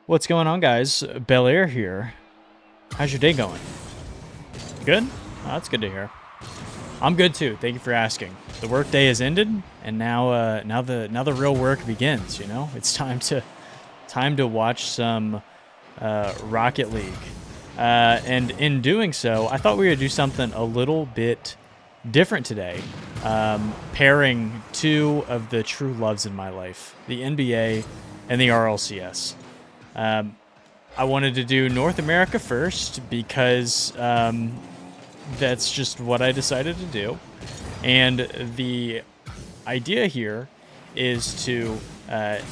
What's going on, guys? Bel Air here. How's your day going? Good? Oh, that's good to hear. I'm good too. Thank you for asking. The work day has ended, and now the real work begins. You know, it's time to watch some Rocket League, and in doing so, I thought we would do something a little bit different today, pairing two of the true loves in my life: the NBA and the RLCS. I wanted to do North America first because that's just what I decided to do. And the idea here is to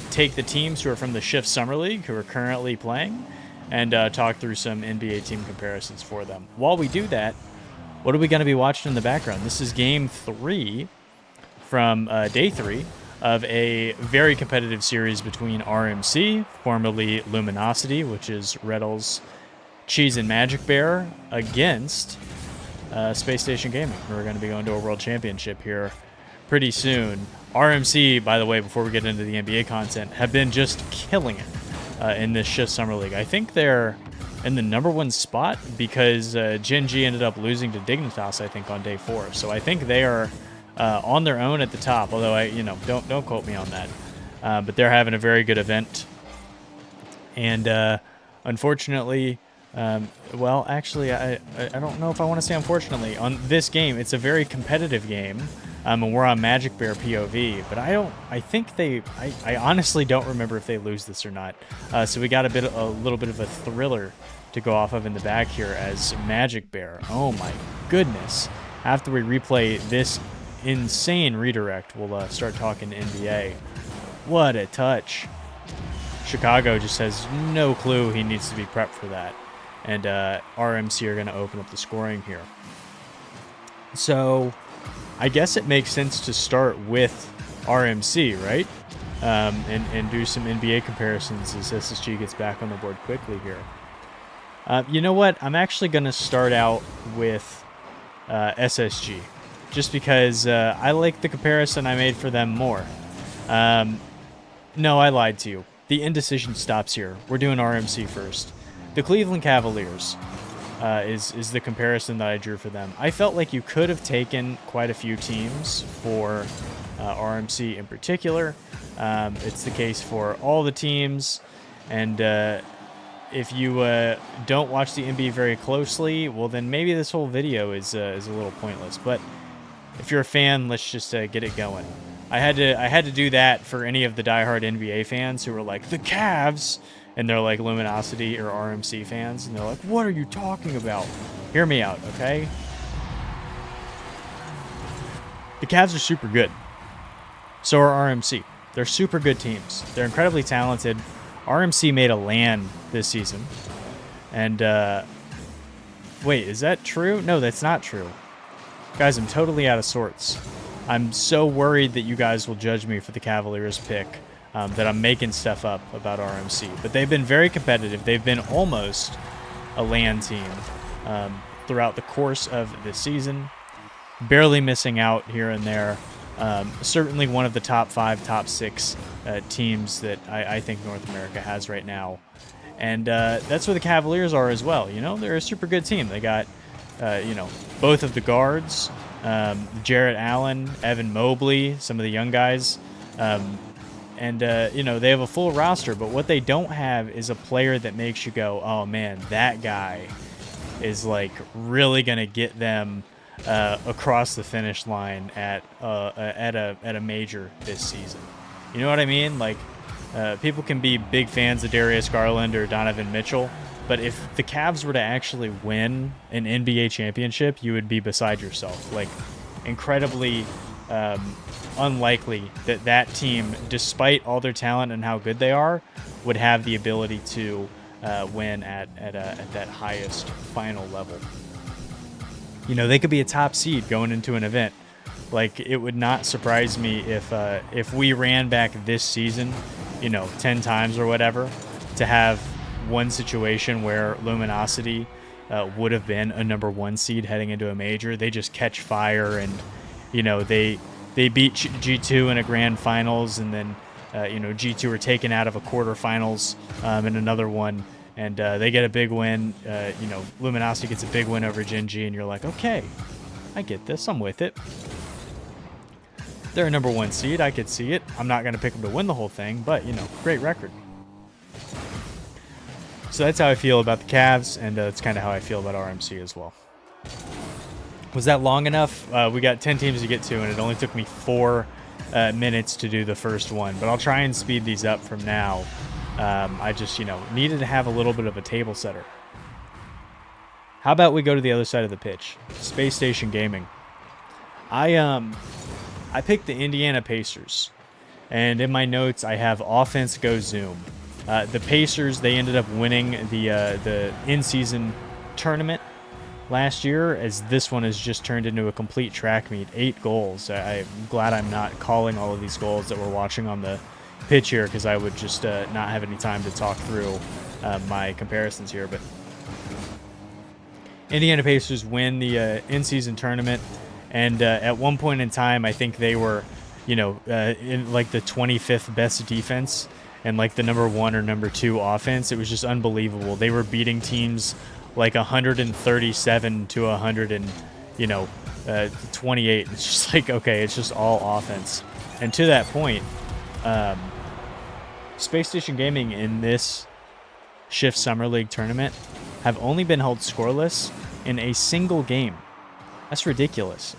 take the teams who are from the Shift Summer League who are currently playing and talk through some NBA team comparisons for them. While we do that, what are we going to be watching in the background? This is Game 3 from Day 3 of a very competitive series between RMC, formerly Luminosity, which is Reddle's Cheese and Magic Bear, against Space Station Gaming, who are going to be going to a World Championship here pretty soon. RMC, by the way, before we get into the NBA content, have been just killing it in this Shift Summer League. I think they're in the #1 spot because Gen G ended up losing to Dignitas, I think, on Day 4. So I think they are on their own at the top, although don't quote me on that. But they're having a very good event, and unfortunately, well, actually, I don't know if I want to say unfortunately on this game. It's a very competitive game, and we're on Magic Bear POV. But I honestly don't remember if they lose this or not. So we got a little bit of a thriller to go off of in the back here as Magic Bear. Oh my goodness! After we replay this insane redirect, we'll start talking NBA. What a touch. Chicago just has no clue he needs to be prepped for that. And RMC are going to open up the scoring here. So I guess it makes sense to start with RMC, right? And do some NBA comparisons as SSG gets back on the board quickly here. You know what? I'm actually going to start out with SSG. Just because I like the comparison I made for them more. No, I lied to you. The indecision stops here. We're doing RMC first. The Cleveland Cavaliers is the comparison that I drew for them. I felt like you could have taken quite a few teams for RMC in particular. It's the case for all the teams. And if you don't watch the NBA very closely, well, then maybe this whole video is a little pointless. But if you're a fan, let's just get it going. I had to do that for any of the diehard NBA fans who were like, the Cavs, and they're like Luminosity or RMC fans, and they're like, what are you talking about? Hear me out, okay? The Cavs are super good. So are RMC. They're super good teams. They're incredibly talented. RMC made a LAN this season. And, wait, is that true? No, that's not true. Guys, I'm totally out of sorts. I'm so worried that you guys will judge me for the Cavaliers pick, that I'm making stuff up about RMC. But they've been very competitive. They've been almost a LAN team throughout the course of the season. Barely missing out here and there. Certainly one of the top 5, top 6 teams that I think North America has right now. And that's where the Cavaliers are as well. You know, they're a super good team. They got both of the guards, Jarrett Allen, Evan Mobley, some of the young guys. And they have a full roster, but what they don't have is a player that makes you go, oh man, that guy is like really going to get them across the finish line at a major this season. You know what I mean? Like, people can be big fans of Darius Garland or Donovan Mitchell, but if the Cavs were to actually win an NBA championship, you would be beside yourself. Like, incredibly unlikely that team, despite all their talent and how good they are, would have the ability to win at that highest final level. You know, they could be a top seed going into an event. Like, it would not surprise me if we ran back this season, 10 times or whatever, to have one situation where Luminosity would have been a #1 seed heading into a major. They just catch fire, and they beat G2 in a grand finals, and then G2 are taken out of a quarterfinals in another one, and they get a big win. Luminosity gets a big win over Gen G, and you're like, okay, I get this. I'm with it. They're a number 1 seed. I could see it. I'm not going to pick them to win the whole thing, but, great record. So that's how I feel about the Cavs, and that's kind of how I feel about RMC as well. Was that long enough? We got 10 teams to get to, and it only took me 4 minutes to do the first one. But I'll try and speed these up from now. I just, needed to have a little bit of a table setter. How about we go to the other side of the pitch? Space Station Gaming. I picked the Indiana Pacers. And in my notes, I have offense go zoom. The Pacers, they ended up winning the in-season tournament last year, as this one has just turned into a complete track meet. 8 goals. I'm glad I'm not calling all of these goals that we're watching on the pitch here, because I would just not have any time to talk through my comparisons here. But Indiana Pacers win the in-season tournament, and at one point in time, I think they were, in like the 25th best defense and like the number 1 or number 2 offense. It was just unbelievable. They were beating teams like 137 to 128. It's just like, okay, it's just all offense. And to that point, Space Station Gaming in this Shift Summer League tournament have only been held scoreless in a single game. That's ridiculous.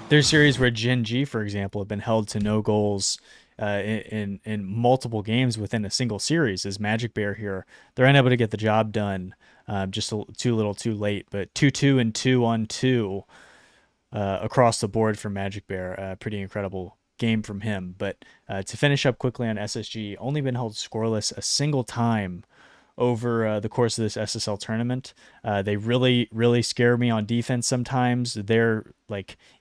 There's series where Gen G, for example, have been held to no goals in multiple games within a single series. As Magic Bear here, they're unable to get the job done, just too little too late. But 2-2 and 2-on-2 across the board from Magic Bear. Pretty incredible game from him. But to finish up quickly on SSG, only been held scoreless a single time over the course of this SSL tournament. They really, really scare me on defense sometimes. Their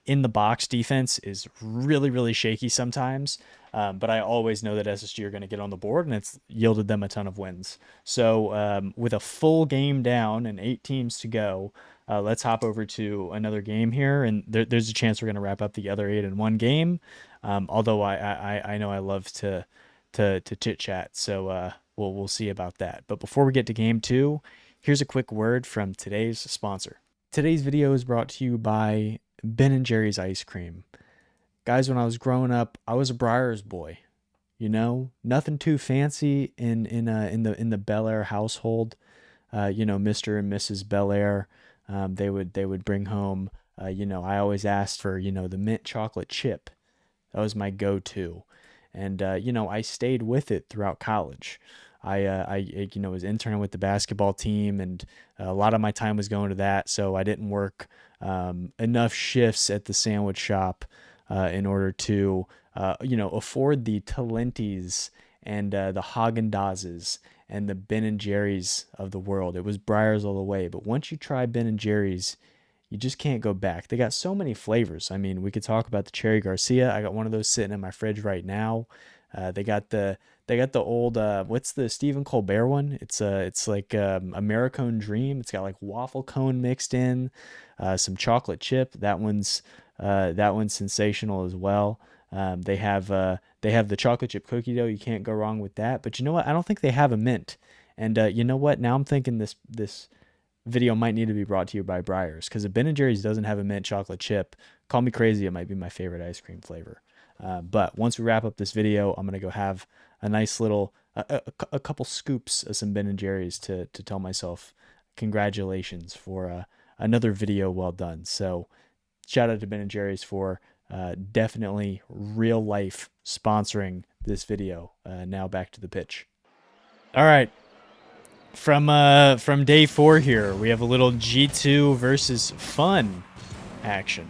in the box defense is really, really shaky sometimes. But I always know that SSG are going to get on the board, and it's yielded them a ton of wins. So with a full game down and 8 teams to go, let's hop over to another game here. And there's a chance we're going to wrap up the other 8 in one game. Although I know I love to chit chat. So we'll see about that. But before we get to game 2, here's a quick word from today's sponsor. Today's video is brought to you by Ben & Jerry's Ice Cream. Guys, when I was growing up, I was a Briars boy. Nothing too fancy in the Bel Air household. Mr. and Mrs. Bel Air, they would bring home. I always asked for the mint chocolate chip. That was my go-to, and I stayed with it throughout college. I was interning with the basketball team, and a lot of my time was going to that. So I didn't work enough shifts at the sandwich shop in order to, afford the Talentis and the Haagen-Dazs and the Ben & Jerry's of the world. It was Briars all the way. But once you try Ben & Jerry's, you just can't go back. They got so many flavors. I mean, we could talk about the Cherry Garcia. I got one of those sitting in my fridge right now. They got the old what's the Stephen Colbert one? It's like Americone Dream. It's got like waffle cone mixed in, some chocolate chip. That one's sensational as well. They have the chocolate chip cookie dough. You can't go wrong with that. But you know what? I don't think they have a mint. And you know what? Now I'm thinking this video might need to be brought to you by Briars, because if Ben & Jerry's doesn't have a mint chocolate chip, call me crazy. It might be my favorite ice cream flavor. But once we wrap up this video, I'm going to go have a nice little, a couple scoops of some Ben & Jerry's to tell myself congratulations for another video well done. So shout out to Ben & Jerry's for definitely real life sponsoring this video. Now back to the pitch. All right. From day 4 here, we have a little G2 versus Fun action,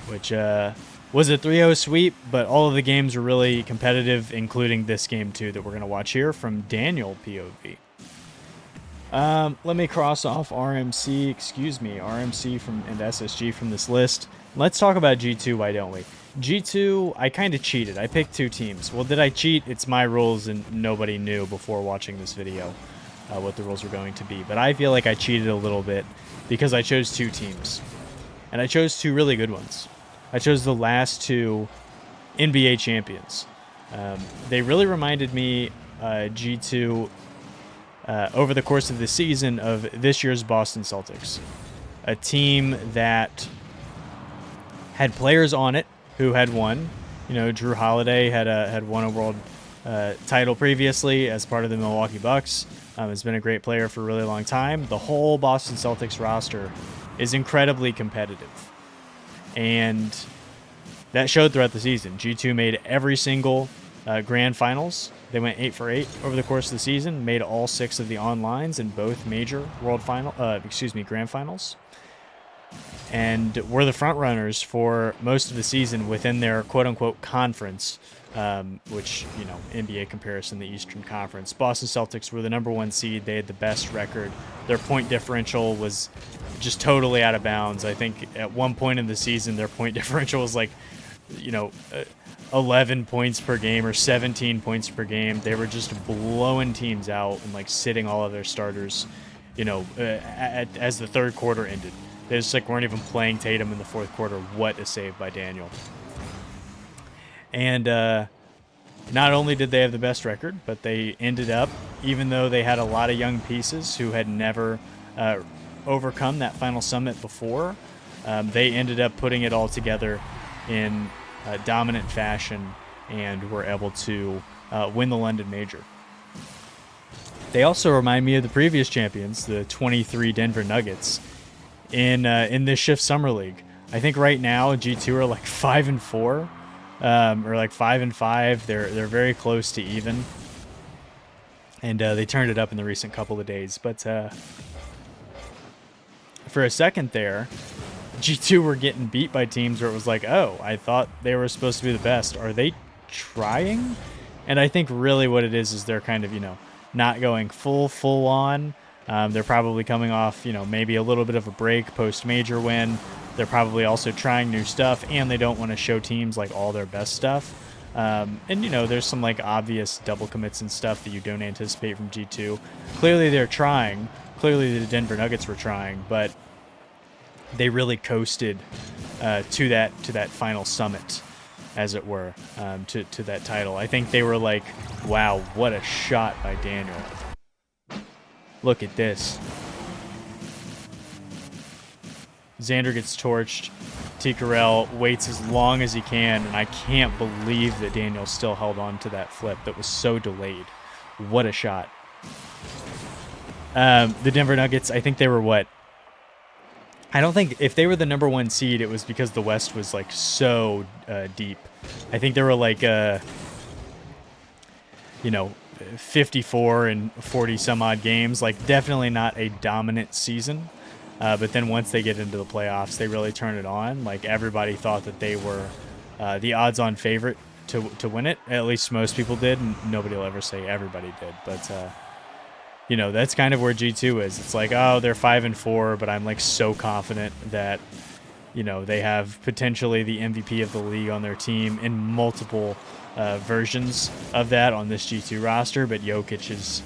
which was a 3-0 sweep, but all of the games were really competitive, including this game too that we're going to watch here from Daniel POV. Let me cross off RMC and SSG from this list. Let's talk about G2, why don't we? G2, I kind of cheated. I picked 2 teams. Well, did I cheat? It's my rules, and nobody knew before watching this video what the rules were going to be. But I feel like I cheated a little bit because I chose 2 teams. And I chose 2 really good ones. I chose the last 2 NBA champions. They really reminded me, G2, over the course of the season, of this year's Boston Celtics, a team that had players on it who had won. You know, Drew Holiday had won a world title previously as part of the Milwaukee Bucks. Has been a great player for a really long time. The whole Boston Celtics roster is incredibly competitive, and that showed throughout the season. G2 made every single grand finals. They went 8 for 8 over the course of the season, made all 6 of the onlines in both major grand finals, and were the front runners for most of the season within their quote-unquote conference, which, you know, NBA comparison, the Eastern Conference. Boston Celtics were the #1 seed. They had the best record. Their point differential was just totally out of bounds. I think at one point in the season, their point differential was like, you know, 11 points per game or 17 points per game. They were just blowing teams out and like sitting all of their starters, you know, as the third quarter ended. They just like weren't even playing Tatum in the fourth quarter. What a save by Daniel. And not only did they have the best record, but they ended up, even though they had a lot of young pieces who had never overcome that final summit before, they ended up putting it all together in dominant fashion and were able to win the London Major. They also remind me of the previous champions, the 23 Denver Nuggets, in this Shift Summer League. I think right now G2 are like 5-4, or like 5-5. They're very close to even, and they turned it up in the recent couple of days. But for a second there, G2 were getting beat by teams where it was like, oh, I thought they were supposed to be the best. Are they trying? And I think really what it is they're kind of, you know, not going full on. They're probably coming off, you know, maybe a little bit of a break post-major win. They're probably also trying new stuff, and they don't want to show teams like all their best stuff. And, you know, there's some like obvious double commits and stuff that you don't anticipate from G2. Clearly they're trying. Clearly the Denver Nuggets were trying, but they really coasted to that final summit, as it were, to that title. I think they were like, wow, what a shot by Daniel. Look at this. Xander gets torched. T. Carell waits as long as he can, and I can't believe that Daniel still held on to that flip that was so delayed. What a shot. The Denver Nuggets, I think they were what? I don't think if they were the #1 seed, it was because the West was like so deep. I think they were like, you know, 54 and 40 some odd games. Like definitely not a dominant season. But then once they get into the playoffs, they really turn it on. Like everybody thought that they were the odds-on favorite to win it. At least most people did. Nobody will ever say everybody did. But you know, that's kind of where G2 is. It's like, oh, they're 5-4, but I'm like so confident that, you know, they have potentially the MVP of the league on their team in multiple versions of that on this G2 roster. But Jokic is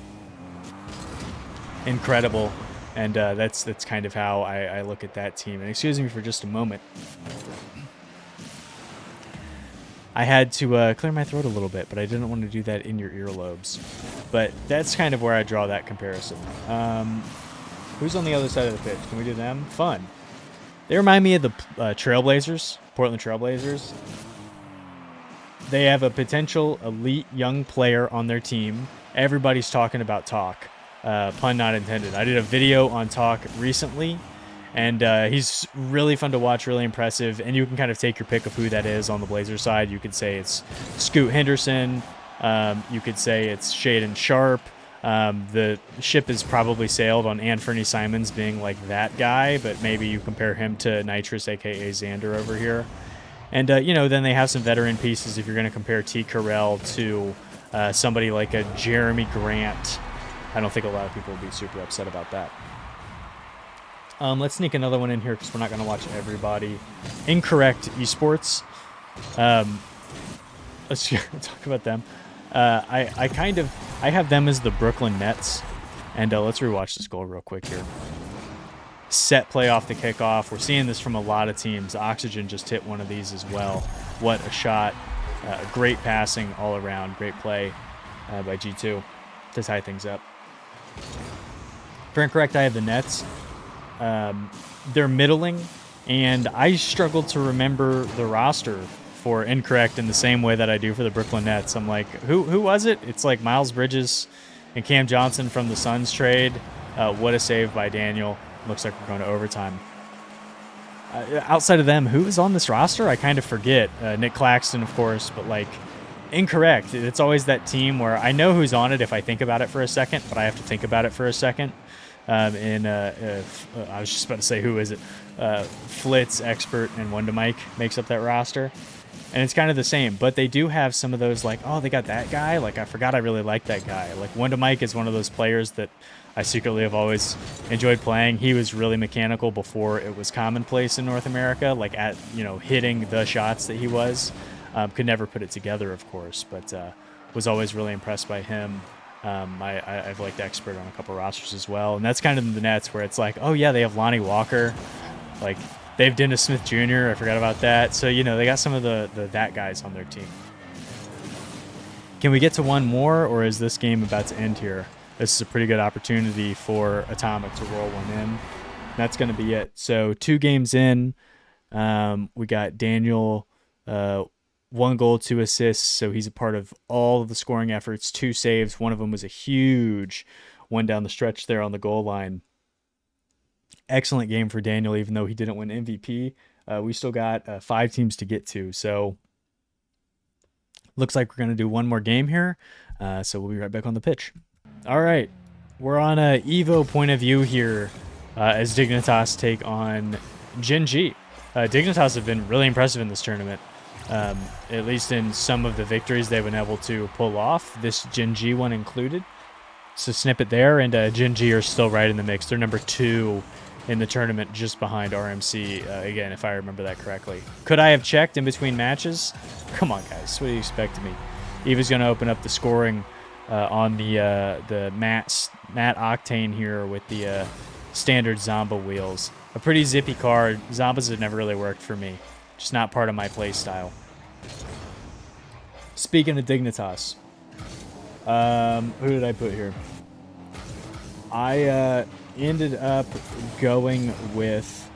incredible, and that's kind of how I look at that team. And excuse me for just a moment. I had to clear my throat a little bit, but I didn't want to do that in your earlobes. But that's kind of where I draw that comparison. Who's on the other side of the pitch? Can we do them? Fun. They remind me of the Trailblazers, Portland Trailblazers. They have a potential elite young player on their team. Everybody's talking about Talk. Pun not intended. I did a video on Talk recently, and he's really fun to watch, really impressive, and you can kind of take your pick of who that is on the Blazers side. You could say it's Scoot Henderson. You could say it's Shaedon Sharpe. The ship is probably sailed on Anthony Simons being like that guy, but maybe you compare him to Nitrous, a.k.a. Xander over here. And, you know, then they have some veteran pieces if you're going to compare T. Carell to somebody like a Jeremy Grant. I don't think a lot of people will be super upset about that. Let's sneak another one in here because we're not going to watch everybody. Incorrect Esports. Let's talk about them. I have them as the Brooklyn Nets. And let's rewatch this goal real quick here. Set play off the kickoff. We're seeing this from a lot of teams. Oxygen just hit one of these as well. What a shot. Great passing all around. Great play by G2 to tie things up. For Incorrect, I have the Nets. They're middling, and I struggled to remember the roster for Incorrect in the same way that I do for the Brooklyn Nets. I'm like, who was it? It's like Miles Bridges and Cam Johnson from the Suns trade. What a save by Daniel. Looks like we're going to overtime. Outside of them, who is on this roster? I kind of forget. Nick Claxton, of course, but like Incorrect. It's always that team where I know who's on it if I think about it for a second, but I have to think about it for a second. I was just about to say, who is it? Flitz, Expert, and Wonder Mike makes up that roster. And it's kind of the same, but they do have some of those like, oh, they got that guy. Like, I forgot I really liked that guy. Like, Wonder Mike is one of those players that I secretly have always enjoyed playing. He was really mechanical before it was commonplace in North America, like at, hitting the shots that he was. Could never put it together, of course, but was always really impressed by him. I've liked Expert on a couple rosters as well. And that's kind of the Nets where it's like, oh, yeah, they have Lonnie Walker. Like, they have Dennis Smith Jr. I forgot about that. So, they got some of the that guys on their team. Can we get to one more, or is this game about to end here? This is a pretty good opportunity for Atomic to roll one in. That's going to be it. So 2 games in, we got Daniel, 1 goal, 2 assists. So he's a part of all of the scoring efforts, 2 saves. One of them was a huge one down the stretch there on the goal line. Excellent game for Daniel, even though he didn't win MVP. We still got 5 teams to get to. So looks like we're going to do one more game here. So we'll be right back on the pitch. All right. We're on a Evo point of view here as Dignitas take on Gen G. Dignitas have been really impressive in this tournament. At least in some of the victories they've been able to pull off, this Gen G one included. So snippet there, and Gen G are still right in the mix. They're number 2 in the tournament, just behind RMC, again, if I remember that correctly. Could I have checked in between matches? Come on, guys. What do you expect of me? Eva's going to open up the scoring on the Matt Octane here with the standard Zomba wheels. A pretty zippy card. Zombas have never really worked for me. Just not part of my play style. Speaking of Dignitas, who did I put here? I ended up going with...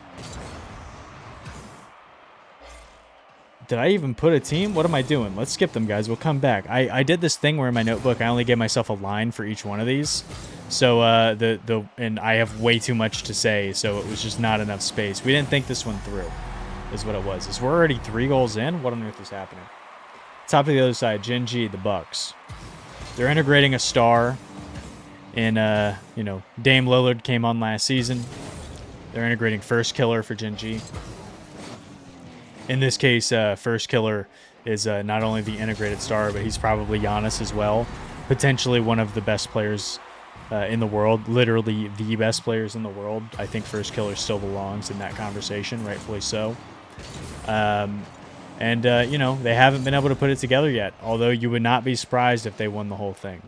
Did I even put a team? What am I doing? Let's skip them, guys. We'll come back. I did this thing where in my notebook I only gave myself a line for each one of these. So and I have way too much to say, so it was just not enough space. We didn't think this one through, is what it was. We're already 3 goals in. What on earth is happening? Top of the other side, Gen G, the Bucks. They're integrating a star in, Dame Lillard came on last season. They're integrating First Killer for Gen G. In this case, First Killer is not only the integrated star, but he's probably Giannis as well. Potentially one of the best players in the world, literally the best players in the world. I think First Killer still belongs in that conversation, rightfully so. They haven't been able to put it together yet, although you would not be surprised if they won the whole thing,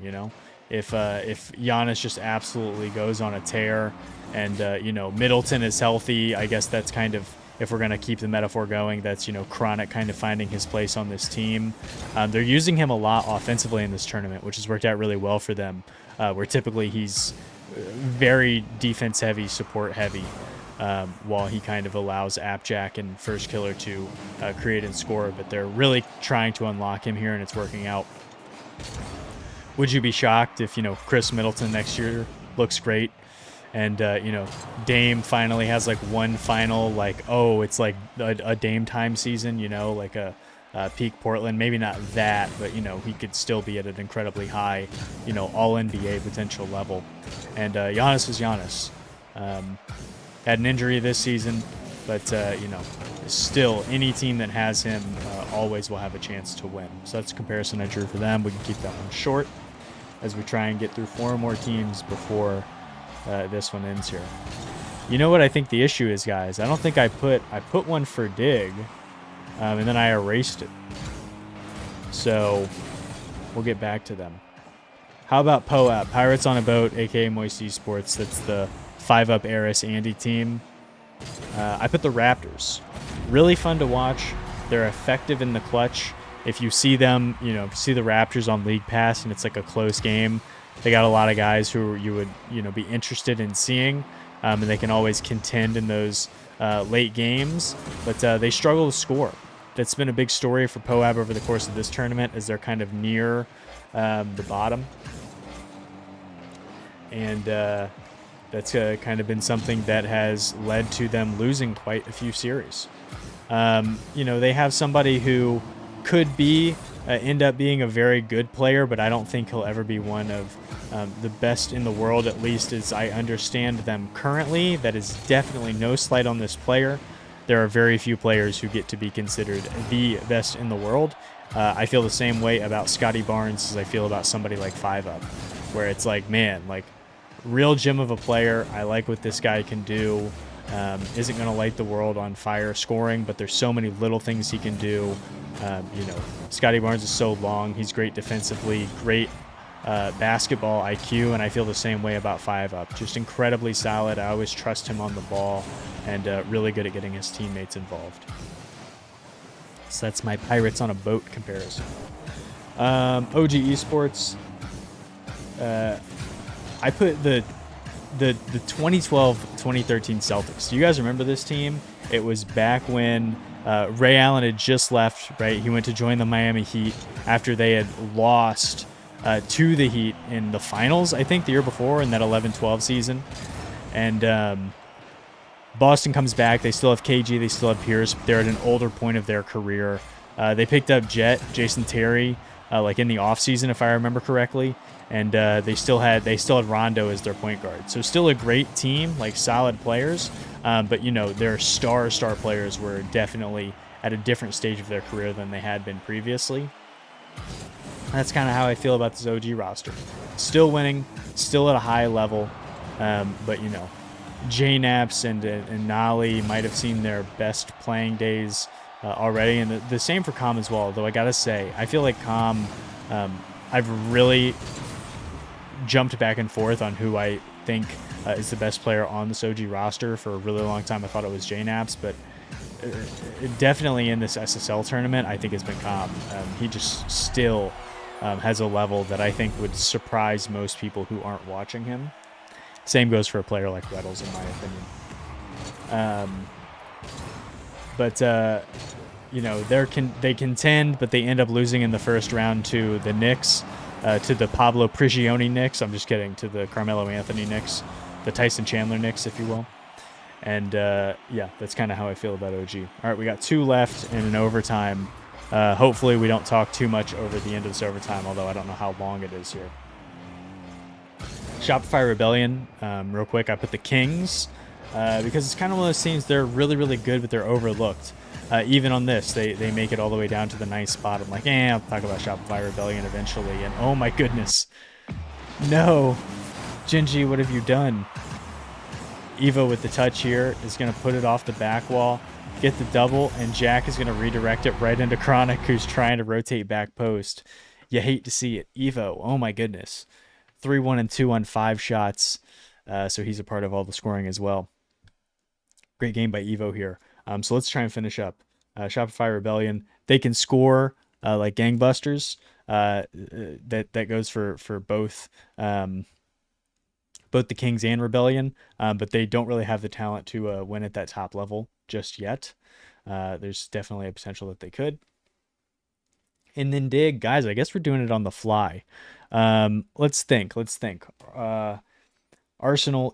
If Giannis just absolutely goes on a tear and, Middleton is healthy, I guess that's kind of, if we're going to keep the metaphor going, that's, Chronic kind of finding his place on this team. They're using him a lot offensively in this tournament, which has worked out really well for them, where typically he's very defense-heavy, support-heavy, while he kind of allows Appjack and First Killer to create and score. But they're really trying to unlock him here, and it's working out. Would you be shocked if, Chris Middleton next year looks great? And, Dame finally has, one final, it's like a Dame time season, like a peak Portland. Maybe not that, but, he could still be at an incredibly high, all-NBA potential level. And Giannis is Giannis. Had an injury this season, but, still, any team that has him always will have a chance to win. So that's a comparison I drew for them. We can keep that one short as we try and get through 4 more teams before this one ends here. You know what I think the issue is, guys? I don't think I put one for Dig, and then I erased it. So we'll get back to them. How about POAP? Pirates on a Boat, aka Moist Esports. That's the 5-up Eris Andy team. I put the Raptors. Really fun to watch. They're effective in the clutch. if you see them, you know, if you see the Raptors on League Pass and it's like a close game, they got a lot of guys who you would, you know, be interested in seeing, and they can always contend in those late games, but they struggle to score. That's been a big story for Poab over the course of this tournament, as they're kind of near the bottom, and that's kind of been something that has led to them losing quite a few series. You know, they have somebody who could be end up being a very good player, but I don't think he'll ever be one of the best in the world, at least as I understand them currently. That is definitely no slight on this player. There are very few players who get to be considered the best in the world. I feel the same way about Scotty Barnes as I feel about somebody like 5UP, where it's like, man, like, real gem of a player. I like what this guy can do. Isn't going to light the world on fire scoring, but there's so many little things he can do. You know, Scotty Barnes is so long. He's great defensively, great basketball IQ, and I feel the same way about 5UP. Just incredibly solid. I always trust him on the ball, and really good at getting his teammates involved. So that's my Pirates on a boat comparison. OG Esports. I put the 2012-2013 Celtics. Do you guys remember this team? It was back when Ray Allen had just left, right? He went to join the Miami Heat after they had lost to the Heat in the finals, I think, the year before in that 11-12 season. And Boston comes back. They still have KG. They still have Pierce. But they're at an older point of their career. They picked up Jason Terry, like in the offseason, if I remember correctly. And they still had Rondo as their point guard. So still a great team, like solid players. But, you know, their star players were definitely at a different stage of their career than they had been previously. That's kind of how I feel about this OG roster. Still winning, still at a high level. But, you know, J-Naps and Nolly might have seen their best playing days already. And the same for Com as well. Though I got to say, I feel like Com, I've really jumped back and forth on who I think is the best player on this OG roster. For a really long time, I thought it was J-Naps, but definitely in this SSL tournament, I think it's been Com. He just still has a level that I think would surprise most people who aren't watching him. Same goes for a player like Rettles, in my opinion. But you know, they contend, but they end up losing in the first round to the Knicks. To the Pablo Prigioni Knicks. I'm just kidding. To the Carmelo Anthony Knicks. The Tyson Chandler Knicks, if you will. And, yeah, that's kind of how I feel about OG. All right, we got 2 left in an overtime. Hopefully we don't talk too much over the end of this overtime, although I don't know how long it is here. Shopify Rebellion. Real quick, I put the Kings because it's kind of one of those teams, they're really, really good, but they're overlooked. Even on this, they make it all the way down to the 9th spot. I'm like, I'll talk about Shopify Rebellion eventually. And oh my goodness. No. Gingy, what have you done? Evo with the touch here is going to put it off the back wall, get the double, and Jack is going to redirect it right into Chronic, who's trying to rotate back post. You hate to see it. Evo, oh my goodness. 3-1 and 2 on 5 shots. So he's a part of all the scoring as well. Great game by Evo here. So let's try and finish up. Shopify Rebellion. They can score like gangbusters. That goes for both the Kings and Rebellion, but they don't really have the talent to win at that top level just yet. There's definitely a potential that they could. And then Dig, guys, I guess we're doing it on the fly. Let's think. Arsenal,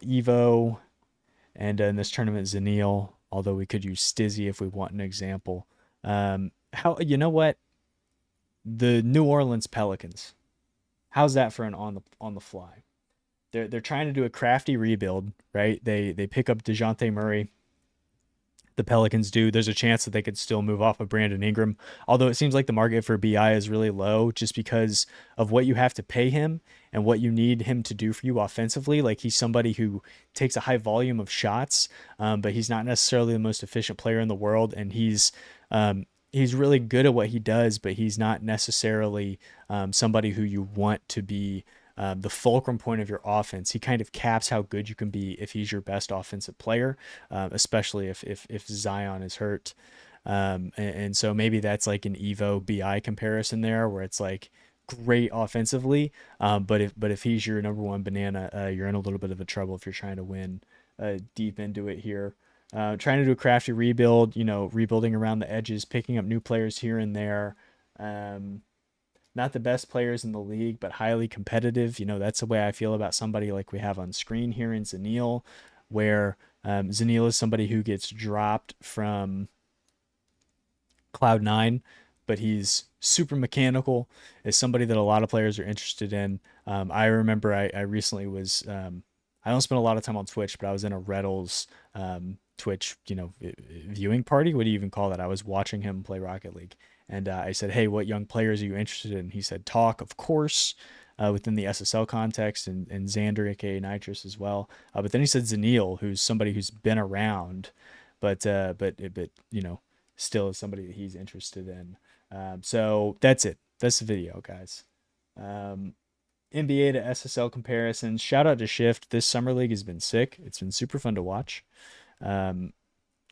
Evo, and in this tournament, Zenil. Although we could use Stizzy if we want an example. You know what? The New Orleans Pelicans. How's that for an on the fly? They're trying to do a crafty rebuild, right? They pick up DeJounte Murray. The Pelicans do. There's a chance that they could still move off of Brandon Ingram. Although it seems like the market for BI is really low just because of what you have to pay him and what you need him to do for you offensively. Like, he's somebody who takes a high volume of shots, but he's not necessarily the most efficient player in the world. And he's really good at what he does, but he's not necessarily somebody who you want to be the fulcrum point of your offense. He kind of caps how good you can be if he's your best offensive player, especially if Zion is hurt. And so maybe that's like an Evo BI comparison there, where it's like great offensively, but if he's your number one banana, you're in a little bit of a trouble if you're trying to win deep into it here. Trying to do a crafty rebuild, rebuilding around the edges, picking up new players here and there. Not the best players in the league, but highly competitive. That's the way I feel about somebody like we have on screen here in Zanil, where Zanil is somebody who gets dropped from Cloud9, but he's super mechanical, is somebody that a lot of players are interested in. I remember I recently was, I don't spend a lot of time on Twitch, but I was in a Reddles Twitch, viewing party. What do you even call that? I was watching him play Rocket League. And I said, hey, what young players are you interested in? He said, Talk, of course, within the SSL context, and Xander, aka Nitrous, as well. But then he said Zanil, who's somebody who's been around, but still is somebody that he's interested in. So that's it. That's the video, guys. NBA to SSL comparisons. Shout out to Shift. This summer league has been sick. It's been super fun to watch.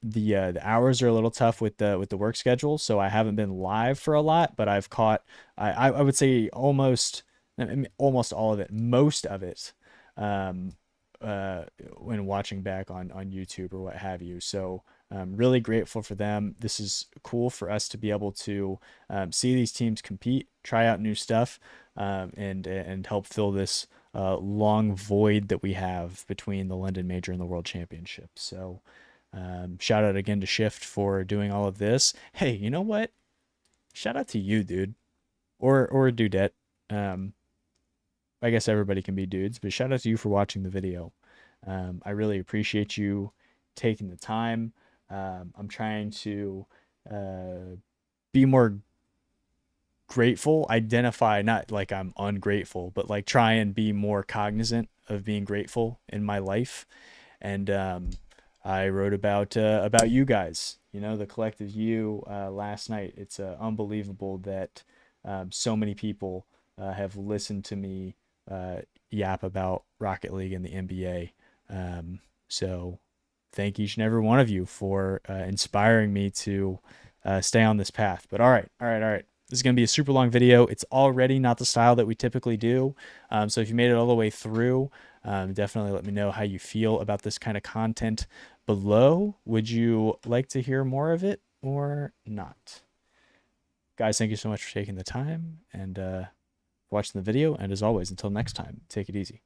The hours are a little tough with the work schedule, so I haven't been live for a lot, but I've caught I would say almost all of it, most of it, when watching back on YouTube or what have you. So I'm really grateful for them. This is cool for us to be able to see these teams compete, try out new stuff, and help fill this long void that we have between the London Major and the World Championship. So shout out again to Shift for doing all of this. Hey, you know what? Shout out to you, dude, or dudette. I guess everybody can be dudes, but shout out to you for watching the video. I really appreciate you taking the time. I'm trying to be more grateful, identify, not like I'm ungrateful, but like try and be more cognizant of being grateful in my life. And I wrote about you guys, the collective you, last night. It's unbelievable that so many people have listened to me yap about Rocket League and the NBA. So thank each and every one of you for inspiring me to stay on this path. But all right. This is going to be a super long video. It's already not the style that we typically do. So if you made it all the way through, definitely let me know how you feel about this kind of content below. Would you like to hear more of it or not? Guys, thank you so much for taking the time and watching the video. And as always, until next time, take it easy.